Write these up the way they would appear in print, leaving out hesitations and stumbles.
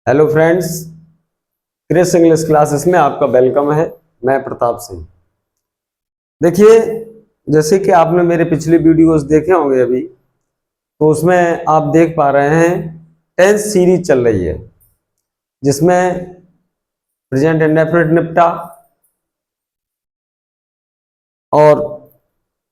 Hello friends, Chris English classes में आपका welcome है। मैं प्रताप सिंह। देखिए, जैसे कि आपने मेरे पिछले वीडियोस देखे होंगे अभी, तो उसमें आप देख पा रहे हैं टेंस सीरीज चल रही है, जिसमें प्रेजेंट इंडेफिनिट निपटा और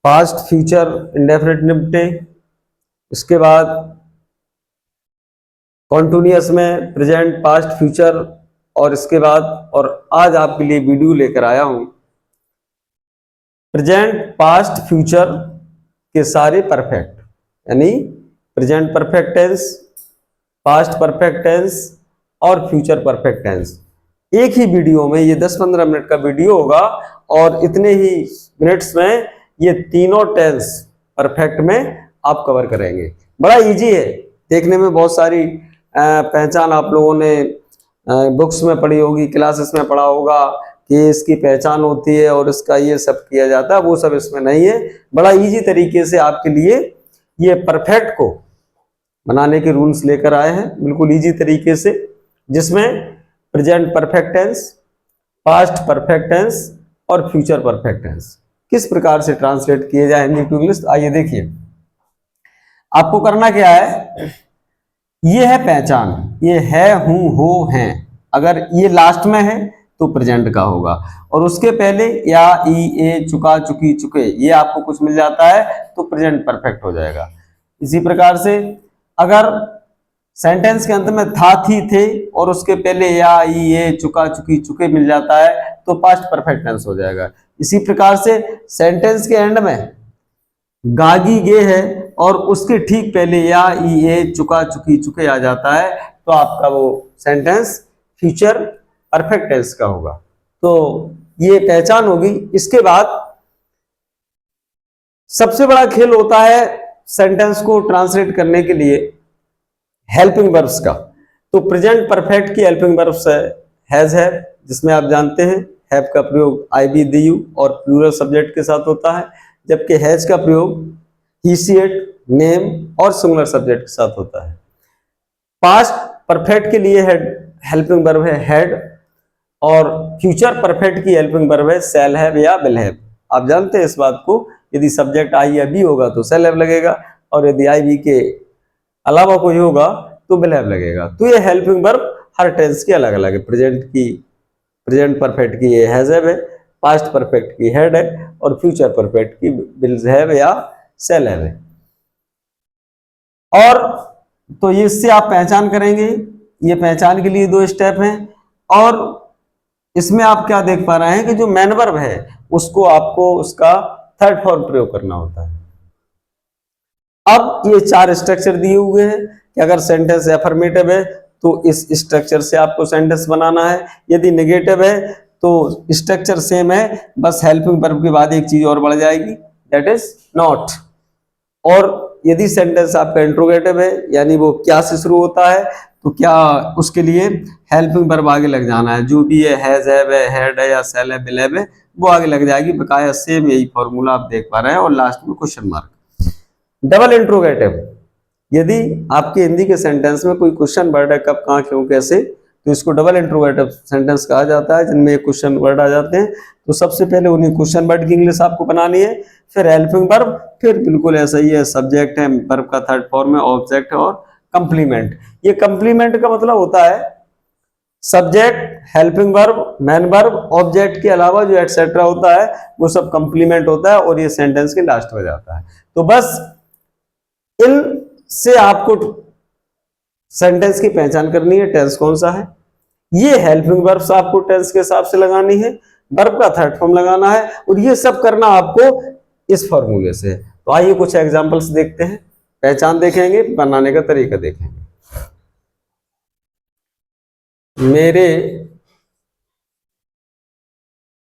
पास्ट फ्यूचर इंडेफिनिट निपटे। इसके बाद कॉन्टिन्यूअस में प्रेजेंट पास्ट फ्यूचर, और इसके बाद और आज आपके लिए वीडियो लेकर आया हूं प्रेजेंट पास्ट फ्यूचर के सारे परफेक्ट, यानी present perfect tense, past perfect tense और फ्यूचर परफेक्ट टेंस। एक ही वीडियो में, ये 10-15 मिनट का वीडियो होगा और इतने ही मिनट्स में ये तीनों टेंस परफेक्ट में आप कवर करेंगे। बड़ा इजी है, देखने में बहुत सारी पहचान आप लोगों ने बुक्स में पढ़ी होगी, क्लासेस में पढ़ा होगा कि इसकी पहचान होती है और इसका ये सब किया जाता है, वो सब इसमें नहीं है। बड़ा इजी तरीके से आपके लिए ये परफेक्ट को बनाने के रूल्स लेकर आए हैं, बिल्कुल इजी तरीके से, जिसमें present perfect tense, past perfect tense और फ्यूचर परफेक्ट टेंस किस प्रकार से ट्रांसलेट किए जाए हिंदी टू इंग्लिश। आइए देखिए, आपको करना क्या है। ये है पहचान, ये है, हूं, हो, हैं। अगर ये लास्ट में है तो प्रेजेंट का होगा, और उसके पहले या, ई, ए, चुका, चुकी, चुके, ये आपको कुछ मिल जाता है तो प्रेजेंट परफेक्ट हो जाएगा। इसी प्रकार से अगर सेंटेंस के अंत में था, थी, थे और उसके पहले या, ई, ए, चुका, चुकी, चुके मिल जाता है तो पास्ट परफेक्ट टेंस हो जाएगा। इसी प्रकार से सेंटेंस के एंड में गागी, गे है और उसके ठीक पहले या, ई, ए, चुका, चुकी, चुके आ जाता है तो आपका वो सेंटेंस फ्यूचर परफेक्ट टेंस का होगा। तो ये पहचान होगी। इसके बाद सबसे बड़ा खेल होता है सेंटेंस को ट्रांसलेट करने के लिए हेल्पिंग वर्ब्स का। तो प्रेजेंट परफेक्ट की हेल्पिंग वर्ब्स है हैज, है, जिसमें आप जानते हैं हैव का प्रयोग आई, बी, दी, यू और प्लूरल सब्जेक्ट के साथ होता है, जबकि हैज का प्रयोग ही, सी, इट, नेम और सिंगुलर सब्जेक्ट के साथ होता है। पास्ट परफेक्ट के लिए हेल्पिंग वर्ब है हैड, और फ्यूचर परफेक्ट की हेल्पिंग वर्ब है शैल हैव या विल हैव। आप जानते हैं इस बात को, यदि सब्जेक्ट आई या बी होगा तो शैल हैव लगेगा, और यदि आई बी के अलावा कोई होगा तो विल हैव लगेगा। तो ये हेल्पिंग वर्ब हर टेंस की अलग अलग है। प्रेजेंट परफेक्ट की ये हैज हैव है, पास्ट परफेक्ट की हैड है और फ्यूचर परफेक्ट की विल हैव या शैल हैव है। और तो इससे आप पहचान करेंगे। ये पहचान के लिए 2 स्टेप हैं, और इसमें आप क्या देख पा रहे हैं कि जो मेन वर्ब है उसको आपको उसका थर्ड फॉर्म प्रयोग करना होता है। अब ये 4 स्ट्रक्चर दिए हुए हैं कि अगर सेंटेंस अफर्मेटिव है तो इस स्ट्रक्चर से आपको सेंटेंस बनाना है, यदि नेगेटिव है तो स्ट्रक्चर सेम है, बस हेल्पिंग वर्ब के बाद एक चीज और बढ़ जाएगी, दैट इज नॉट। और यदि सेंटेंस आपका इंट्रोगेटिव है, यानी वो क्या से शुरू होता है, तो क्या उसके लिए हेल्पिंग वर्ब आगे लग जाना है, जो भी है हैज हैव है, हैड है या शैल है, विल हैव है, वो आगे लग जाएगी। बकाया सेम यही फॉर्मूला आप देख पा रहे हैं, और लास्ट में क्वेश्चन मार्क। डबल इंट्रोगेटिव, यदि आपके हिंदी के सेंटेंस में कोई क्वेश्चन वर्ड है, कब, कहां, क्यों, कैसे, तो इसको डबल इंट्रोगेटिव सेंटेंस कहा जाता है, जिनमें क्वेश्चन वर्ड आ जाते हैं। तो सबसे पहले उन्हीं क्वेश्चन वर्ड की इंग्लिश आपको बनानी है, फिर हेल्पिंग वर्ब, फिर बिल्कुल ऐसा ही है, सब्जेक्ट है, वर्ब का थर्ड फॉर्म है, ऑब्जेक्ट है और कंप्लीमेंट। ये कंप्लीमेंट का मतलब होता है subject, helping verb, main verb, object के अलावा जो एटसेट्रा होता है वो सब कंप्लीमेंट होता है, और ये सेंटेंस के लास्ट में जाता है। तो बस इन से आपको सेंटेंस की पहचान करनी है, टेंस कौन सा है। ये हेल्पिंग वर्ब्स आपको टेंस के हिसाब से लगानी है, वर्ब का थर्ड फॉर्म लगाना है, और ये सब करना आपको इस फॉर्मूले से। तो आइए कुछ एग्जांपल्स देखते हैं, पहचान देखेंगे, बनाने का तरीका देखेंगे। मेरे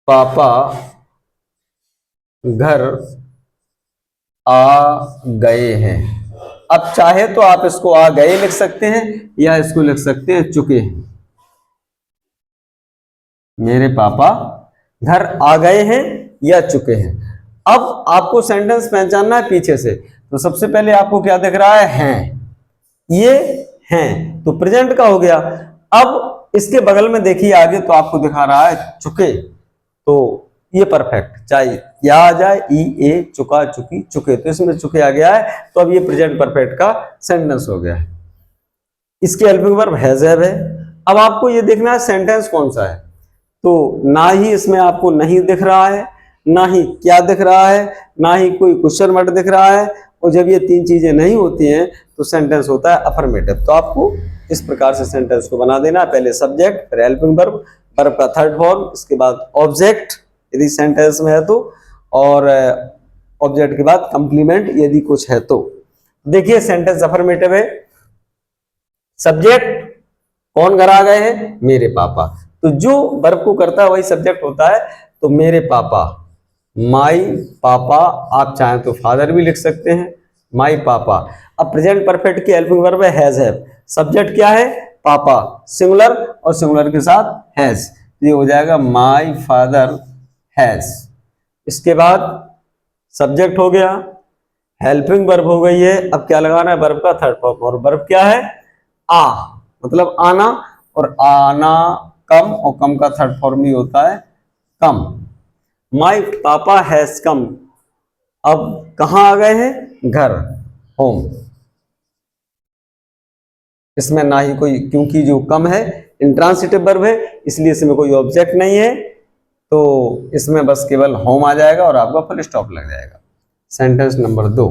पापा घर आ गए हैं। अब चाहे तो आप इसको आ गए लिख सकते हैं या इसको लिख सकते हैं चुके हैं। मेरे पापा घर आ गए हैं या चुके हैं। अब आपको सेंटेंस पहचानना है पीछे से, तो सबसे पहले आपको क्या दिख रहा है, हैं। ये हैं तो प्रेजेंट का हो गया। अब इसके बगल में देखिए आगे तो आपको दिखा रहा है चुके, तो ये परफेक्ट चाहे या आ जाए ई ए, चुका चुकी चुके, तो इसमें चुके आ गया है, तो अब ये प्रेजेंट परफेक्ट का सेंटेंस हो गया है। इसके हेल्पिंग वर्ब हैज हैव है। अब आपको ये देखना है सेंटेंस कौन सा है, तो ना ही इसमें आपको नहीं दिख रहा है, ना ही क्या दिख रहा है, ना ही कोई क्वेश्चन मार्क दिख रहा है, और जब ये तीन चीजें नहीं होती हैं तो सेंटेंस होता है अफर्मेटिव। तो आपको इस प्रकार से सेंटेंस को बना देना, पहले सब्जेक्ट, फिर हेल्पिंग वर्ब, वर्ब का थर्ड फॉर्म, इसके बाद ऑब्जेक्ट यदि सेंटेंस में है तो, और ऑब्जेक्ट के बाद कंप्लीमेंट यदि कुछ है तो। देखिए सेंटेंस अफर्मेटिव है। सब्जेक्ट कौन घर आ गए हैं, मेरे पापा, तो जो वर्ब को करता है वही सब्जेक्ट होता है। तो मेरे पापा, माई पापा, आप चाहें तो फादर भी लिख सकते हैं, माई पापा। अब प्रेजेंट परफेक्ट की हेल्पिंग वर्ब है हैज हैव, सब्जेक्ट क्या है, पापा, सिंगुलर, और सिंगुलर के साथ हैज, ये हो जाएगा माई फादर हैज। इसके बाद सब्जेक्ट हो गया, हेल्पिंग वर्ब हो गई है, अब क्या लगाना है, वर्ब का थर्ड फॉर्म, और वर्ब क्या है, आ, मतलब आना, और आना कम, और कम का थर्ड फॉर्म भी होता है कम। माई पापा हैज कम, अब कहां आ गए हैं, घर, होम। इसमें ना ही कोई, क्योंकि जो कम है इंट्रांसिटिव वर्ब है, इसलिए इसमें कोई ऑब्जेक्ट नहीं है, तो इसमें बस केवल होम आ जाएगा और आपका फुल स्टॉप लग जाएगा। सेंटेंस नंबर 2,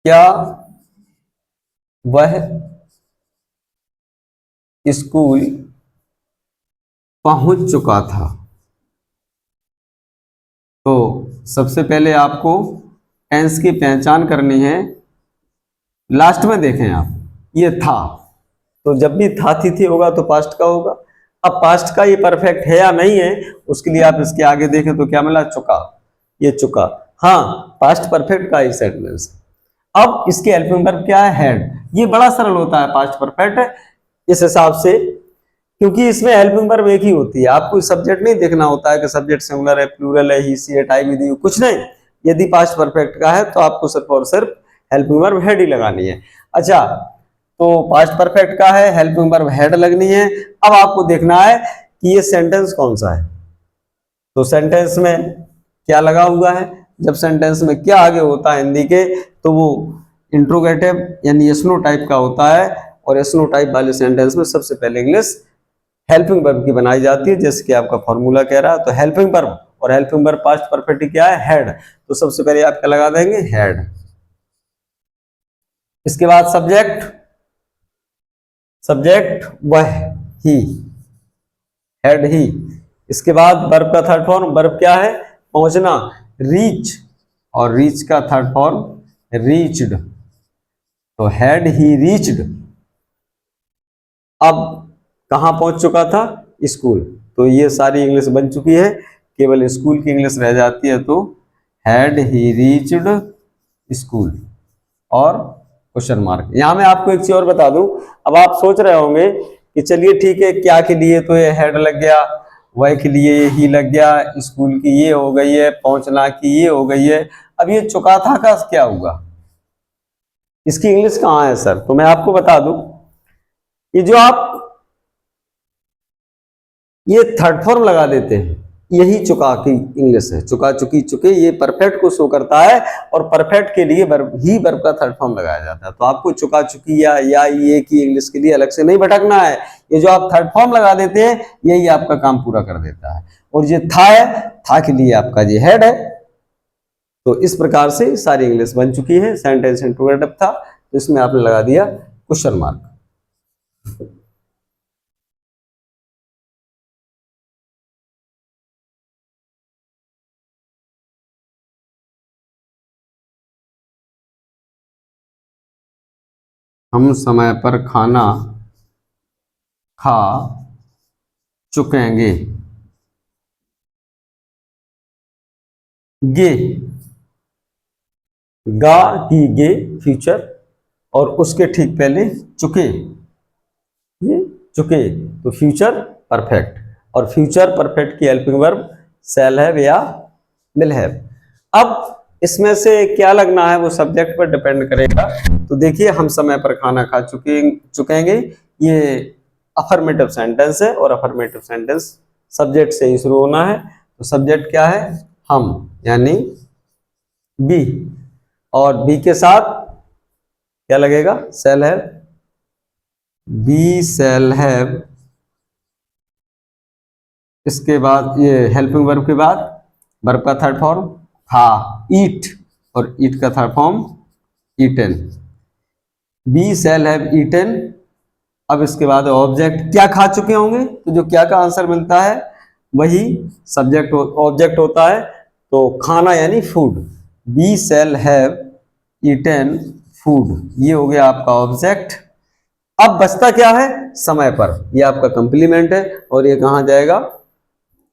क्या वह स्कूल पहुंच चुका था। तो सबसे पहले आपको टेंस की पहचान करनी है। लास्ट में देखें आप, ये था, तो जब भी था थी होगा तो पास्ट का होगा। अब पास्ट का ये परफेक्ट है या नहीं है, उसके लिए आप इसके आगे देखें तो क्या मिला, चुका, ये चुका, हाँ पास्ट परफेक्ट का ही सेंटेंस। अब इसके हेल्पिंग वर्ब क्या है, हैड, ये बड़ा सरल होता है पास्ट परफेक्ट इस हिसाब से, क्योंकि इसमें हेल्पिंग वर्ब एक ही होती है, आपको सब्जेक्ट नहीं देखना होता है कि सब्जेक्ट सिंगुलर है, प्लूरल है, ही सी है, टाइम विधि, कुछ नहीं। यदि पास्ट परफेक्ट का है तो आपको सिर्फ और सिर्फ हेल्पिंग वर्ब हेड ही लगानी है। अच्छा, तो पास्ट परफेक्ट का है, हेल्पिंग वर्ब हेड लगनी है। अब आपको देखना है कि ये सेंटेंस कौन सा है, तो सेंटेंस में क्या लगा हुआ है। जब सेंटेंस में क्या आगे होता है हिंदी के, तो वो इंट्रोगेटिव यानी यस नो टाइप का होता है, और यस नो टाइप वाले सेंटेंस में सबसे पहले इंग्लिश हेल्पिंग वर्ब की बनाई जाती है, जैसे कि आपका फॉर्मूला कह रहा है। तो हेल्पिंग वर्ब, और हेल्पिंग वर्ब पास्ट परफेक्ट क्या है, हेड, तो सबसे पहले आप क्या लगा देंगे, हेड। इसके बाद सब्जेक्ट, सब्जेक्ट वह, ही, हेड ही। इसके बाद वर्ब का थर्ड फॉर्म, वर्ब क्या है, पहुंचना, रीच, और रीच का थर्ड फॉर्म रीच्ड, तो हैड ही रीच्ड। अब कहां पहुंच चुका था, स्कूल, तो ये सारी इंग्लिश बन चुकी है, केवल स्कूल की इंग्लिश रह जाती है। तो हैड ही रीच्ड स्कूल, और क्वेश्चन मार्क। यहां मैं आपको एक चीज और बता दूं, अब आप सोच रहे होंगे कि चलिए ठीक है, क्या के लिए तो ये हेड लग गया, वह के लिए ये ही लग गया, स्कूल की ये हो गई है, पहुंचना की ये हो गई है, अब ये चुका था का क्या हुआ, इसकी इंग्लिश कहां है सर। तो मैं आपको बता दूं, ये जो आप ये थर्ड फॉर्म लगा देते हैं, यही चुका की इंग्लिश है, चुका चुकी चुके, ये परफेक्ट को शो करता है, और परफेक्ट के लिए वर्ब ही वर्ब का थर्ड फॉर्म लगाया जाता है। तो आपको चुका चुकी या ये की इंग्लिश के लिए अलग से नहीं भटकना है, ये जो आप थर्ड फॉर्म लगा देते हैं यही आपका काम पूरा कर देता है। और ये था है, था के लिए आपका ये हेड है। तो इस प्रकार से सारी इंग्लिश बन चुकी है। सेंटेंस इंट्रोगेटिव था, तो इसमें आपने लगा दिया क्वेश्चन मार्क। हम समय पर खाना खा चुकेंगे। गे, गा ही गे फ्यूचर, और उसके ठीक पहले चुके, ये चुके, तो फ्यूचर परफेक्ट, और फ्यूचर परफेक्ट की हेल्पिंग वर्ब शैल हैव या विल हैव। अब इसमें से क्या लगना है वो सब्जेक्ट पर डिपेंड करेगा। तो देखिए, हम समय पर खाना खा चुकेंगे, ये अफर्मेटिव सेंटेंस है और अफर्मेटिव सेंटेंस सब्जेक्ट से ही शुरू होना है। तो सब्जेक्ट क्या है? हम, यानी बी, और बी के साथ क्या लगेगा? Shall have, be shall have. इसके बाद ये हेल्पिंग वर्ब के बाद वर्ब का थर्ड फॉर्म खा, ईट, और ईट का third form eaten. Be shall have eaten. अब इसके बाद ऑब्जेक्ट क्या खा चुके होंगे, तो जो क्या का आंसर मिलता है वही सब्जेक्ट ऑब्जेक्ट होता है। तो खाना यानी food, be shall have eaten food, ये हो गया आपका ऑब्जेक्ट। अब बचता क्या है? समय पर, ये आपका कंप्लीमेंट है, और ये कहाँ जाएगा?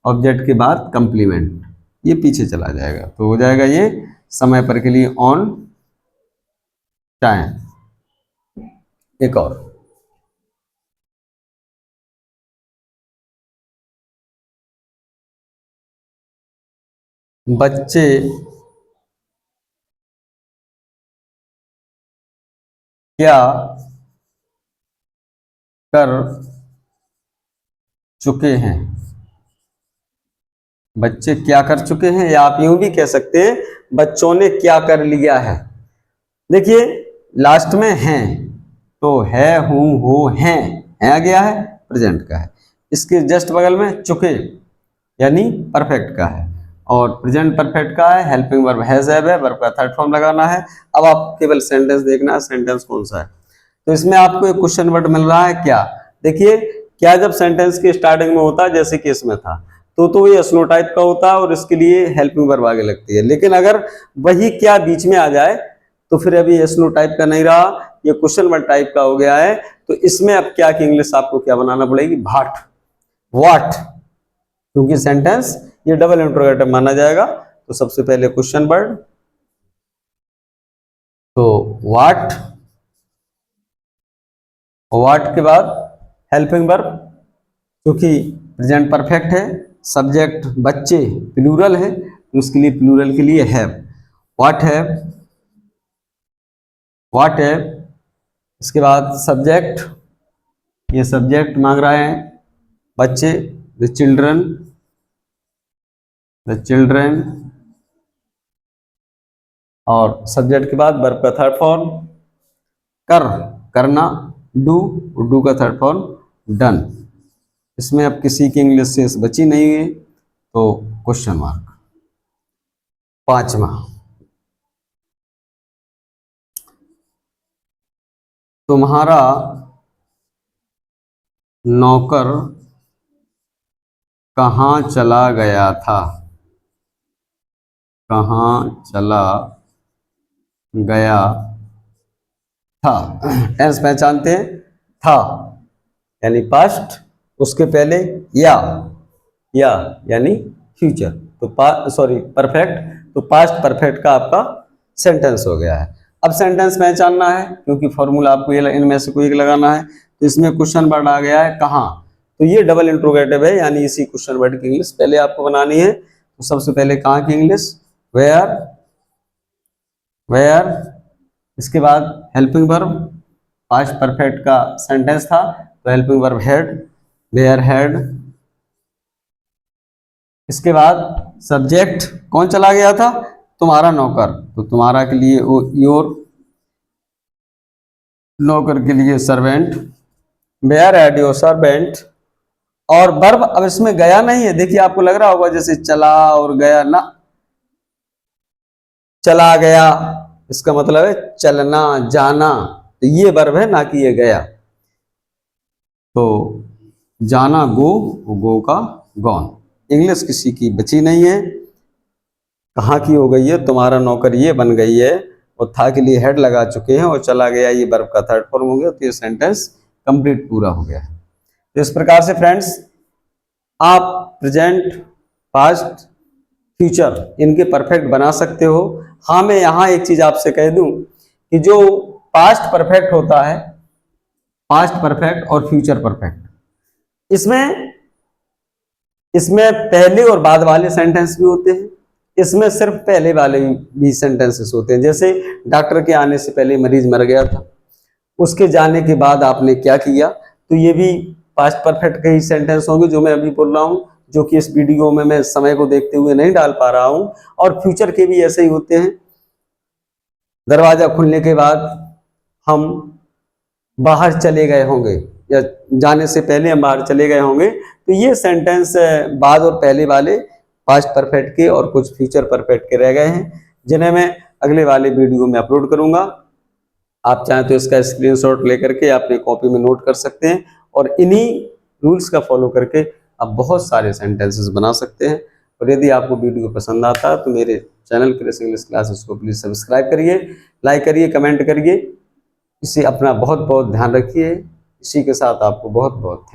ऑब्जेक्ट के बाद कंप्लीमेंट, ये पीछे चला जाएगा, तो हो जाएगा ये समय पर के लिए ऑन टाइम। एक और, बच्चे क्या कर चुके हैं, बच्चे क्या कर चुके हैं, या आप यूं भी कह सकते हैं बच्चों ने क्या कर लिया है। देखिए, लास्ट में हैं, तो है, हूं, हो, हैं, है आ गया है, प्रेजेंट का है। इसके जस्ट बगल में चुके यानी परफेक्ट का है, और प्रेजेंट परफेक्ट का है, हेल्पिंग वर्ब हैज हैव है, वर्ब का थर्ड फॉर्म लगाना है। अब आप केवल सेंटेंस देखना है, सेंटेंस कौन सा है। तो इसमें आपको एक क्वेश्चन वर्ड मिल रहा है क्या। देखिए, क्या जब सेंटेंस के स्टार्टिंग में होता है, जैसे कि इसमें था, तो ये स्लो टाइप का होता है और इसके लिए हेल्पिंग वर्ब आगे लगती है। लेकिन अगर वही क्या बीच में आ जाए तो फिर अभी ये स्लो टाइप का नहीं रहा, ये क्वेश्चन वर्ड टाइप का हो गया है। तो इसमें अब क्या की इंग्लिश आपको क्या बनाना पड़ेगी? भाट, व्हाट, क्योंकि सेंटेंस ये डबल इंट्रोगेटिव माना जाएगा। तो सबसे पहले क्वेश्चन वर्ड, तो व्हाट, व्हाट के बाद हेल्पिंग वर्ब, क्योंकि प्रेजेंट परफेक्ट है, सब्जेक्ट बच्चे प्लूरल है, तो उसके लिए प्लूरल के लिए have, what have, what have. इसके बाद सब्जेक्ट, ये सब्जेक्ट मांग रहा है बच्चे, द चिल्ड्रन, द चिल्ड्रन, और सब्जेक्ट के बाद वर्ब का थर्ड फॉर्म कर, करना, डू, डू का थर्ड फॉर्म डन। इसमें अब किसी की इंग्लिश से बची नहीं है, तो क्वेश्चन मार्क। पांचवा, तुम्हारा नौकर कहाँ चला गया था, कहाँ चला गया था। टेंस पहचानते हैं, था यानी पास्ट, उसके पहले या यानी फ्यूचर, तो सॉरी परफेक्ट, तो पास्ट परफेक्ट का आपका सेंटेंस हो गया है। अब सेंटेंस पहचानना है, क्योंकि फॉर्मूला आपको ये इनमें से कोई एक लगाना है। तो इसमें क्वेश्चन वर्ड आ गया है कहाँ, तो ये डबल इंट्रोगेटिव है, यानी इसी क्वेश्चन वर्ड की इंग्लिश पहले आपको बनानी है। तो सबसे पहले कहाँ की इंग्लिश? Where, where. इसके बाद हेल्पिंग वर्ब, पास्ट परफेक्ट का सेंटेंस था, तो helping verb had, where had. इसके बाद सब्जेक्ट कौन चला गया था? तुम्हारा नौकर, तो तुम्हारा के लिए योर, नौकर के लिए servant, where had your servant. और वर्ब अब इसमें गया नहीं है, देखिए आपको लग रहा होगा जैसे चला और गया ना, चला गया इसका मतलब है चलना, जाना, तो ये वर्ब है, ना कि ये गया। तो जाना गो, गो का गॉन। इंग्लिश किसी की बची नहीं है, कहाँ की हो गई है? तुम्हारा नौकर ये बन गई है, और था के लिए हेड लगा चुके हैं, और चला गया ये वर्ब का थर्ड फॉर्म हो गया, तो ये सेंटेंस कंप्लीट पूरा हो गया है। तो इस प्रकार से फ्रेंड्स, आप प्रेजेंट, पास्ट, फ्यूचर इनके परफेक्ट बना सकते हो। हाँ, मैं यहाँ एक चीज आपसे कह दूं कि जो पास्ट परफेक्ट होता है, पास्ट परफेक्ट और फ्यूचर परफेक्ट, इसमें इसमें पहले और बाद वाले सेंटेंस भी होते हैं, इसमें सिर्फ पहले वाले भी सेंटेंसेस होते हैं, जैसे डॉक्टर के आने से पहले मरीज मर गया था, उसके जाने के बाद आपने क्या किया, तो ये भी पास्ट परफेक्ट के ही सेंटेंस होंगे जो मैं अभी बोल रहा हूँ, जो कि इस वीडियो में मैं समय को देखते हुए नहीं डाल पा रहा हूँ। और फ्यूचर के भी ऐसे ही होते हैं, दरवाजा खुलने के बाद हम बाहर चले गए होंगे या जाने से पहले हम बाहर चले गए होंगे, तो ये सेंटेंस बाद और पहले वाले पास्ट परफेक्ट के और कुछ फ्यूचर परफेक्ट के रह गए हैं, जिन्हें मैं अगले वाले वीडियो में अपलोड करूंगा। आप चाहें तो इसका स्क्रीनशॉट लेकर के अपने कॉपी में नोट कर सकते हैं और इन्हीं रूल्स का फॉलो करके आप बहुत सारे सेंटेंसेस बना सकते हैं। और यदि आपको वीडियो पसंद आता है तो मेरे चैनल क्रिस इंग्लिश क्लासेस को प्लीज़ सब्सक्राइब करिए, लाइक करिए, कमेंट करिए। इसे अपना बहुत बहुत ध्यान रखिए। इसी के साथ आपको बहुत बहुत थैंक